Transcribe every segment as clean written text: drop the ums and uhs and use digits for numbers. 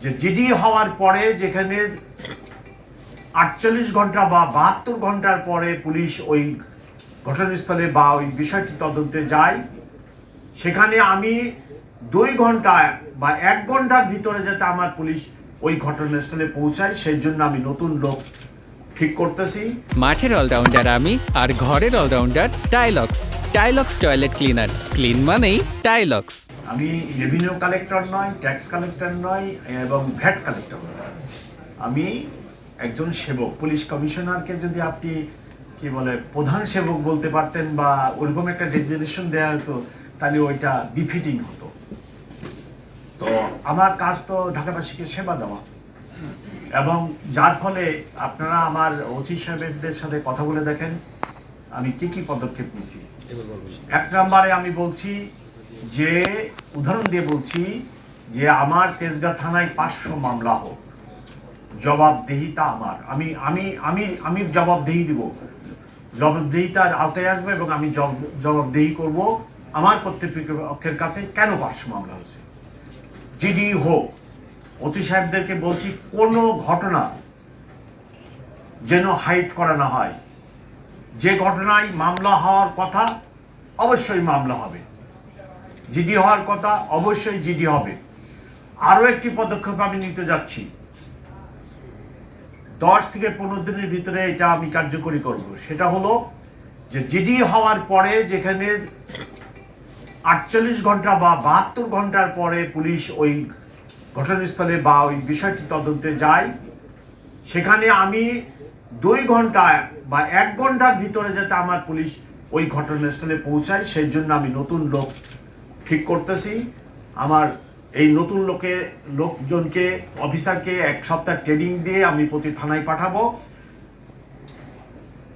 যে জিডি হওয়ার পরে যেখানে 48 ঘন্টা বা 72 ঘন্টার পরে পুলিশ ওই ঘটনাস্থলে বা ওই বিষয়টি তদন্তে যায়, সেখানে আমি 2 ঘন্টা বা 1 ঘন্টার ভিতরে যাতে আমার পুলিশ ওই ঘটনাস্থলে পৌঁছায়, সেই জন্য আমি নতুন লোক ঠিক করতেছি। মাঠের অলরাউন্ডার আমি, আর ঘরের অলরাউন্ডার টাইলক্স। টাইলক্স টয়লেট ক্লিনার, ক্লিন মানেই টাইলক্স। আমি রেভিনিউ কালেক্টর নয়, ট্যাক্স কালেক্টর নয় এবং ভ্যাট কালেক্টর নয়। আমি একজন সেবক। পুলিশ কমিশনারকে যদি আপনি কি বলে প্রধান সেবক বলতে পারতেন বা ওরকম একটা ডেজিগনেশন দেওয়া হতো, তাহলে ওইটা বিফিটিং হতো। তো আমার কাজ তো ঢাকাবাসীকে সেবা দেওয়া, এবং যার ফলে আপনারা আমার ওসি সাহেবদের সাথে কথা বলে দেখেন আমি কি পদক্ষেপ নিয়েছি। 1 নম্বরে আমি বলছি যে, উদাহরণ দিয়ে বলছি যে আমার তেজগাঁ থানায় 500 মামলা হোক, জবাবদিহিতা আমার, আমি আমি আমি আমি জবাবদিহি দিব, জবাবদিহিতার আওতায় আসবে এবং আমি জবাবদিহি করব আমার কর্তৃপক্ষের কাছে কেন 500 মামলা হয়েছে। জিডি হোক, ওসি সাহেবদেরকে বলছি কোনো ঘটনা যেন হাইড করা না হয়। যে ঘটনায় মামলা হওয়ার কথা অবশ্যই মামলা হবে, জিডি হওয়ার কথা অবশ্যই জিডি হবে। আরো একটি পদক্ষেপ আমি নিতে যাচ্ছি, 10 থেকে 15 দিনের ভিতরে এটা আমি কার্যকরী করব। সেটা হলো যে জিডি হওয়ার পরে যেখানে 48 ঘন্টা বা 72 ঘন্টার পরে পুলিশ ওই ঘটনাস্থলে বা ওই বিষয়টি তদন্তে যায়, সেখানে আমি 2 ঘন্টা বা 1 ঘন্টার ভিতরে যাতে আমার পুলিশ ওই ঘটনাস্থলে পৌঁছায়, সেই জন্য আমি নতুন লোক ঠিক করতেছি। আমার এই নতুন লোকজনকে অফিসারকে 1 সপ্তাহ ট্রেনিং দিয়ে আমি প্রতি থানায় পাঠাবো,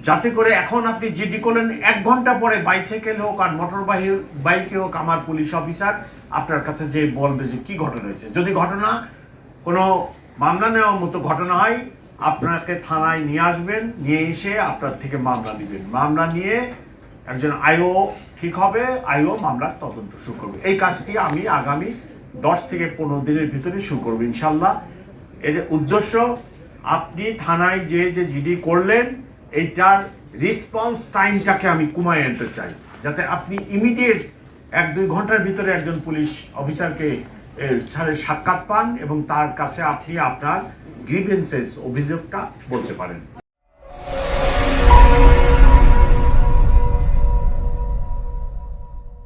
যাতে করে এখন আপনি জিডি করলেন 1 ঘন্টা পরে বাইসাইকেল হোক আর মোটর বাইকে হোক, আমার পুলিশ অফিসার আপনার কাছে যে বলবে যে কি ঘটনা হয়েছে। যদি ঘটনা কোনো মামলা নেওয়ার মতো ঘটনা হয়, আপনাকে থানায় নিয়ে আসবেন, নিয়ে এসে আপনার থেকে মামলা নেবেন। মামলা নিয়ে একজন আইও ঠিক হবে, আইও মামলার তদন্ত শুরু করবে। এই কাজটি আমি আগামী 10 থেকে 15 দিনের ভিতরে শুরু করবো ইনশাল্লাহ। এর উদ্দেশ্য, আপনি থানায় যে জিডি করলেন এইটার রেসপন্স টাইমটাকে আমি কমায় আনতে চাই, যাতে আপনি ইমিডিয়েট 1-2 ঘন্টার ভিতরে একজন পুলিশ অফিসারকে সাক্ষাৎ পান এবং তার কাছে আপনি আপনার গ্রিভেন্সেস অভিযোগটা বলতে পারেন।